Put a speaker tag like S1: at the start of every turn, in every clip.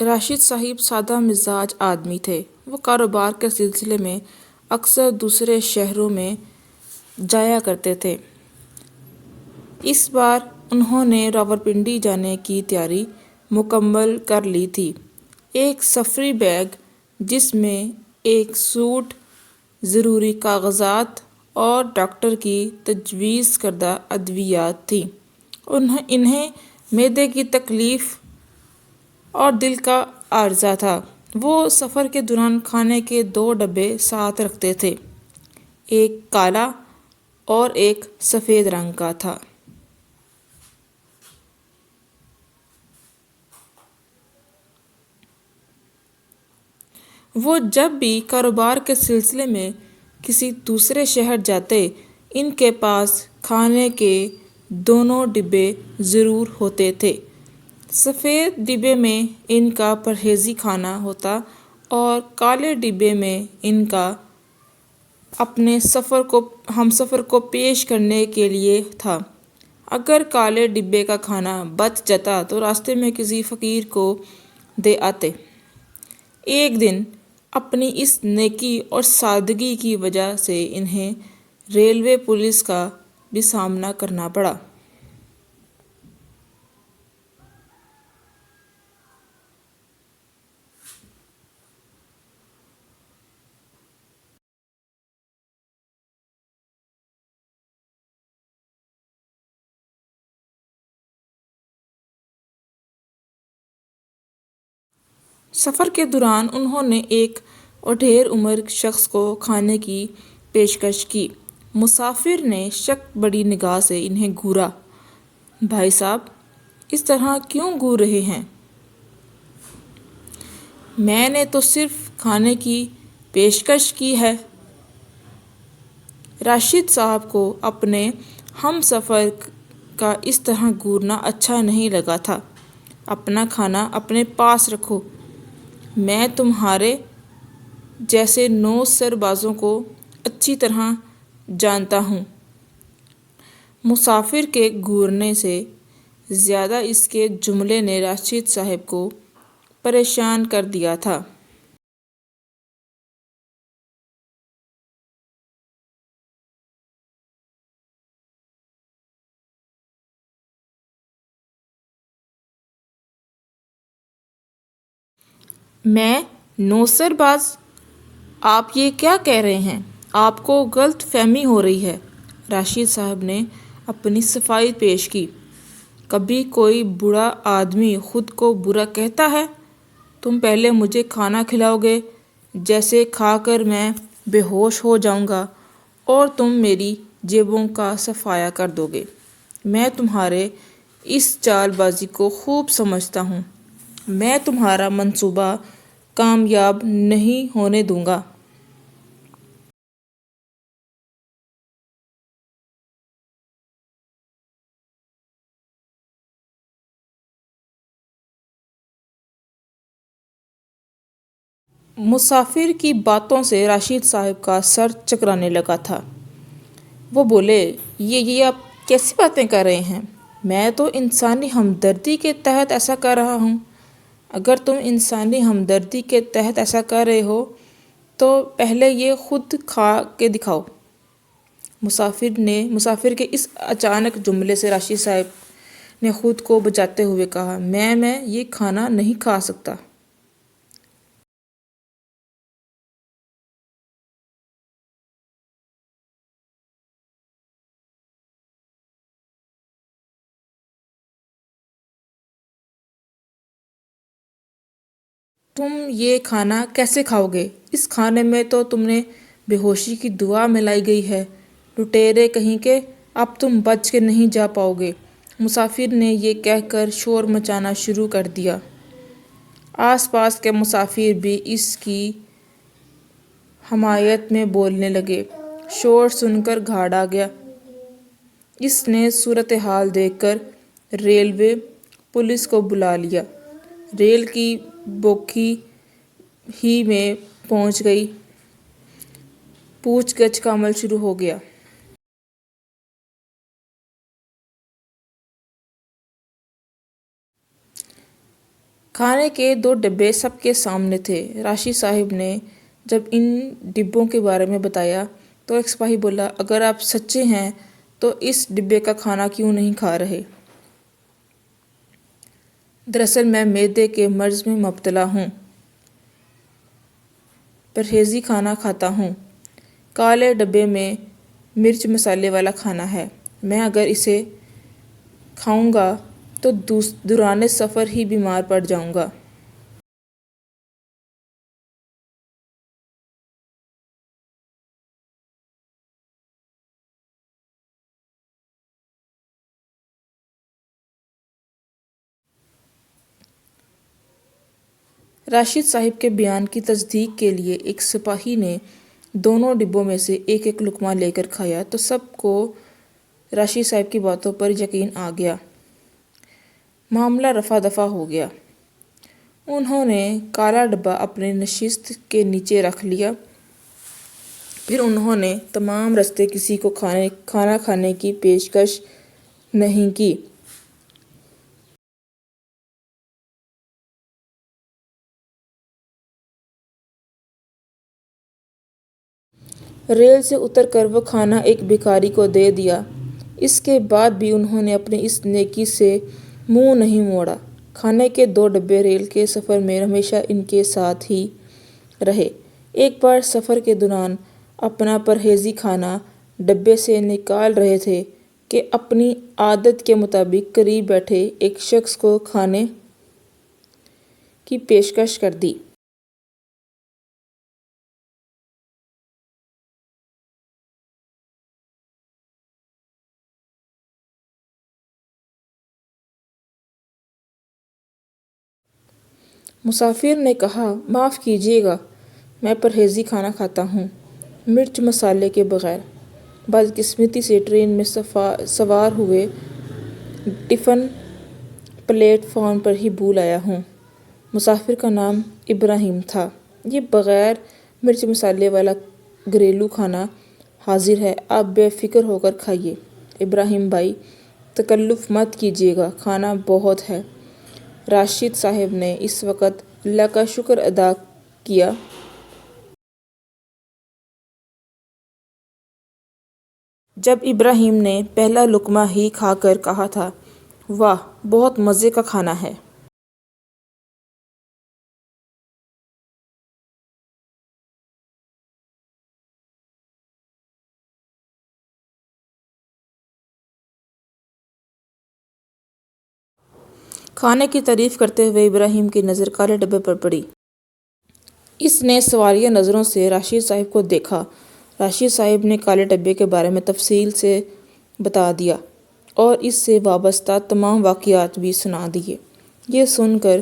S1: راشد صاحب سادہ مزاج آدمی تھے۔ وہ کاروبار کے سلسلے میں اکثر دوسرے شہروں میں جایا کرتے تھے۔ اس بار انہوں نے راولپنڈی جانے کی تیاری مکمل کر لی تھی۔ ایک سفری بیگ جس میں ایک سوٹ، ضروری کاغذات اور ڈاکٹر کی تجویز کردہ ادویات تھیں۔ انہیں معدے کی تکلیف اور دل کا عارضہ تھا۔ وہ سفر کے دوران کھانے کے 2 ڈبے ساتھ رکھتے تھے، ایک کالا اور ایک سفید رنگ کا تھا۔ وہ جب بھی کاروبار کے سلسلے میں کسی دوسرے شہر جاتے، ان کے پاس کھانے کے دونوں ڈبے ضرور ہوتے تھے۔ سفید ڈبے میں ان کا پرہیزی کھانا ہوتا اور کالے ڈبے میں ان کا اپنے ہم سفر کو پیش کرنے کے لیے تھا۔ اگر کالے ڈبے کا کھانا بچ جاتا تو راستے میں کسی فقیر کو دے آتے۔ ایک دن اپنی اس نیکی اور سادگی کی وجہ سے انہیں ریلوے پولیس کا بھی سامنا کرنا پڑا۔ سفر کے دوران انہوں نے ایک اڈھیر عمر شخص کو کھانے کی پیشکش کی۔ مسافر نے شک بڑی نگاہ سے انہیں گھورا۔ بھائی صاحب، اس طرح کیوں گھور رہے ہیں؟ میں نے تو صرف کھانے کی پیشکش کی ہے۔ راشد صاحب کو اپنے ہم سفر کا اس طرح گھورنا اچھا نہیں لگا تھا۔ اپنا کھانا اپنے پاس رکھو، میں تمہارے جیسے 9 سربازوں کو اچھی طرح جانتا ہوں۔ مسافر کے گھورنے سے زیادہ اس کے جملے نے راشد صاحب کو پریشان کر دیا تھا۔ میں 9 سرباز؟ آپ یہ کیا کہہ رہے ہیں؟ آپ کو غلط فہمی ہو رہی ہے۔ راشد صاحب نے اپنی صفائی پیش کی۔ کبھی کوئی بوڑھا آدمی خود کو برا کہتا ہے؟ تم پہلے مجھے کھانا کھلاؤ گے، جیسے کھا کر میں بے ہوش ہو جاؤں گا، اور تم میری جیبوں کا صفایا کر دو گے۔ میں تمہارے اس چال بازی کو خوب سمجھتا ہوں۔ میں تمہارا منصوبہ کامیاب نہیں ہونے دوں گا۔ مسافر کی باتوں سے راشد صاحب کا سر چکرانے لگا تھا۔ وہ بولے، یہ آپ کیسی باتیں کر رہے ہیں؟ میں تو انسانی ہمدردی کے تحت ایسا کر رہا ہوں۔ اگر تم انسانی ہمدردی کے تحت ایسا کر رہے ہو تو پہلے یہ خود کھا کے دکھاؤ۔ مسافر کے اس اچانک جملے سے راشد صاحب نے خود کو بچاتے ہوئے کہا، میں یہ کھانا نہیں کھا سکتا۔ تم یہ کھانا کیسے کھاؤ گے؟ اس کھانے میں تو تم نے بے ہوشی کی دوا ملائی گئی ہے۔ لٹیرے کہیں کے، اب تم بچ کے نہیں جا پاؤ گے۔ مسافر نے یہ کہہ کر شور مچانا شروع کر دیا۔ آس پاس کے مسافر بھی اس کی حمایت میں بولنے لگے۔ شور سن کر گھاڑ آ گیا۔ اس نے صورتحال دیکھ کر ریلوے پولیس کو بلا لیا۔ ریل کی بوگی ہی میں پہنچ گئی۔ پوچھ گچھ کا عمل شروع ہو گیا۔ کھانے کے 2 ڈبے سب کے سامنے تھے۔ راشد صاحب نے جب ان ڈبوں کے بارے میں بتایا تو ایک سپاہی بولا، اگر آپ سچے ہیں تو اس ڈبے کا کھانا کیوں نہیں کھا رہے؟ دراصل میں معدے کے مرض میں مبتلا ہوں، پرہیزی کھانا کھاتا ہوں۔ کالے ڈبے میں مرچ مسالے والا کھانا ہے، میں اگر اسے کھاؤں گا تو دوران سفر ہی بیمار پڑ جاؤں گا۔ راشد صاحب کے بیان کی تصدیق کے لیے ایک سپاہی نے دونوں ڈبوں میں سے ایک ایک لقمہ لے کر کھایا تو سب کو راشد صاحب کی باتوں پر یقین آ گیا۔ معاملہ رفع دفع ہو گیا۔ انہوں نے کالا ڈبہ اپنے نشست کے نیچے رکھ لیا، پھر انہوں نے تمام رستے کسی کو کھانا کھانے کی پیشکش نہیں کی۔ ریل سے اتر کر وہ کھانا ایک بھکاری کو دے دیا۔ اس کے بعد بھی انہوں نے اپنی اس نیکی سے منہ نہیں موڑا۔ کھانے کے 2 ڈبے ریل کے سفر میں ہمیشہ ان کے ساتھ ہی رہے۔ ایک بار سفر کے دوران اپنا پرہیزی کھانا ڈبے سے نکال رہے تھے کہ اپنی عادت کے مطابق قریب بیٹھے ایک شخص کو کھانے کی پیشکش کر دی۔ مسافر نے کہا، معاف کیجیے گا، میں پرہیزی کھانا کھاتا ہوں، مرچ مسالے کے بغیر۔ بدقسمتی سے ٹرین میں سوار ہوئے ٹفن پلیٹ فارم پر ہی بھول آیا ہوں۔ مسافر کا نام ابراہیم تھا۔ یہ بغیر مرچ مسالے والا گھریلو کھانا حاضر ہے، آپ بے فکر ہو کر کھائیے۔ ابراہیم بھائی، تکلف مت کیجیے گا، کھانا بہت ہے۔ راشد صاحب نے اس وقت اللہ کا شکر ادا کیا۔ جب ابراہیم نے پہلا لقمہ ہی کھا کر کہا تھا، واہ، بہت مزے کا کھانا ہے۔ کھانے کی تعریف کرتے ہوئے ابراہیم کی نظر کالے ڈبے پر پڑی۔ اس نے سوالیہ نظروں سے راشد صاحب کو دیکھا۔ راشد صاحب نے کالے ڈبے کے بارے میں تفصیل سے بتا دیا اور اس سے وابستہ تمام واقعات بھی سنا دیے۔ یہ سن کر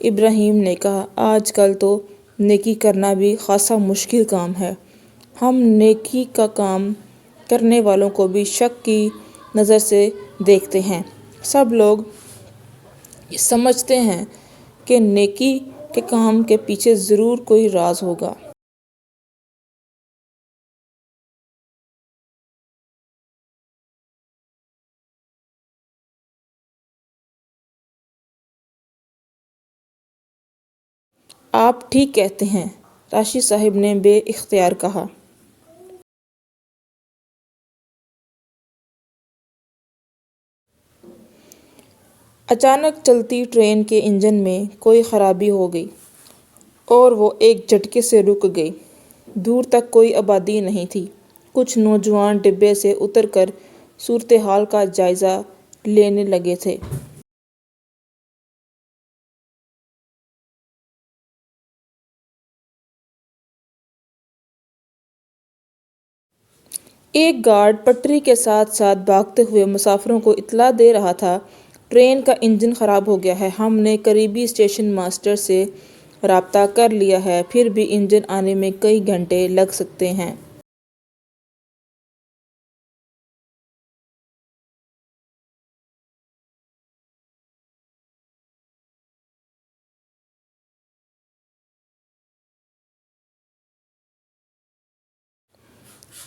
S1: ابراہیم نے کہا، آج کل تو نیکی کرنا بھی خاصا مشکل کام ہے۔ ہم نیکی کا کام کرنے والوں کو بھی شک کی نظر سے دیکھتے ہیں۔ سب لوگ یہ سمجھتے ہیں کہ نیکی کے کام کے پیچھے ضرور کوئی راز ہوگا۔ آپ ٹھیک کہتے ہیں، راشد صاحب نے بے اختیار کہا۔ اچانک چلتی ٹرین کے انجن میں کوئی خرابی ہو گئی اور وہ ایک جھٹکے سے رک گئی۔ دور تک کوئی آبادی نہیں تھی۔ کچھ نوجوان ڈبے سے اتر کر صورتحال کا جائزہ لینے لگے تھے۔ ایک گارڈ پٹری کے ساتھ ساتھ بھاگتے ہوئے مسافروں کو اطلاع دے رہا تھا، ٹرین کا انجن خراب ہو گیا ہے، ہم نے قریبی اسٹیشن ماسٹر سے رابطہ کر لیا ہے، پھر بھی انجن آنے میں کئی گھنٹے لگ سکتے ہیں۔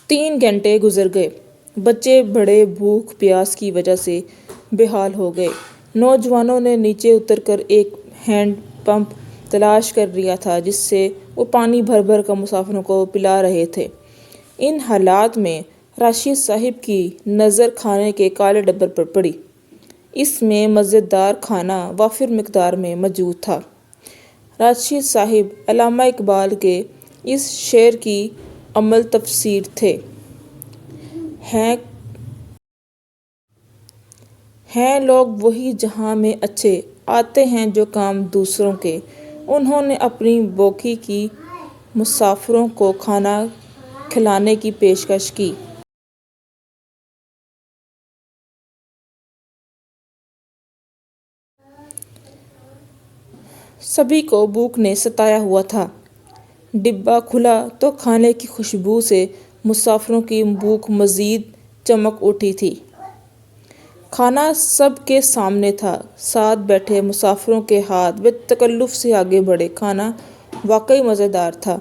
S1: تین گھنٹے گزر گئے۔ بچے بڑے بھوک پیاس کی وجہ سے بے حال ہو گئے۔ نوجوانوں نے نیچے اتر کر ایک ہینڈ پمپ تلاش کر لیا تھا جس سے وہ پانی بھر بھر کر مسافروں کو پلا رہے تھے۔ ان حالات میں راشد صاحب کی نظر کھانے کے کالے ڈبے پر پڑی۔ اس میں مزیدار کھانا وافر مقدار میں موجود تھا۔ راشد صاحب علامہ اقبال کے اس شعر کی عمل تفسیر تھے۔ ہیں لوگ وہی جہاں میں اچھے، آتے ہیں جو کام دوسروں کے۔ انہوں نے اپنی بوکی کی مسافروں کو کھانا کھلانے کی پیشکش کی۔ سبھی کو بھوک نے ستایا ہوا تھا۔ ڈبہ کھلا تو کھانے کی خوشبو سے مسافروں کی بھوک مزید چمک اٹھی تھی۔ کھانا سب کے سامنے تھا۔ ساتھ بیٹھے مسافروں کے ہاتھ بے تکلف سے آگے بڑھے۔ کھانا واقعی مزیدار تھا۔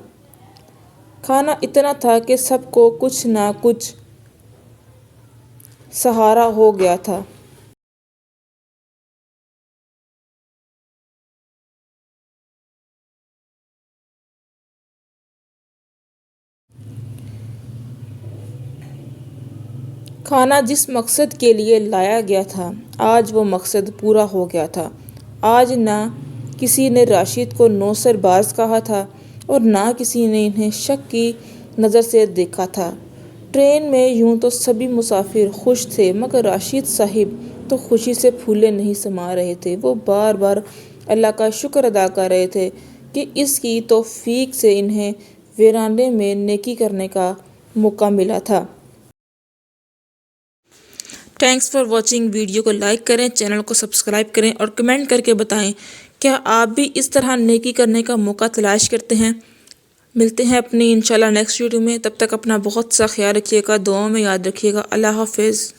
S1: کھانا اتنا تھا کہ سب کو کچھ نہ کچھ سہارا ہو گیا تھا۔ کھانا جس مقصد کے لیے لایا گیا تھا، آج وہ مقصد پورا ہو گیا تھا۔ آج نہ کسی نے راشد کو نوسر باز کہا تھا اور نہ کسی نے انہیں شک کی نظر سے دیکھا تھا۔ ٹرین میں یوں تو سبھی مسافر خوش تھے مگر راشد صاحب تو خوشی سے پھولے نہیں سما رہے تھے۔ وہ بار بار اللہ کا شکر ادا کر رہے تھے کہ اس کی توفیق سے انہیں ویرانے میں نیکی کرنے کا موقع ملا تھا۔ Thanks for watching. ویڈیو کو لائک کریں، چینل کو سبسکرائب کریں اور کمنٹ کر کے بتائیں کیا آپ بھی اس طرح نیکی کرنے کا موقع تلاش کرتے ہیں۔ ملتے ہیں اپنی انشاءاللہ نیکسٹ ویڈیو میں۔ تب تک اپنا بہت سا خیال رکھیے گا، دعاؤں میں یاد رکھیے گا۔ اللہ حافظ۔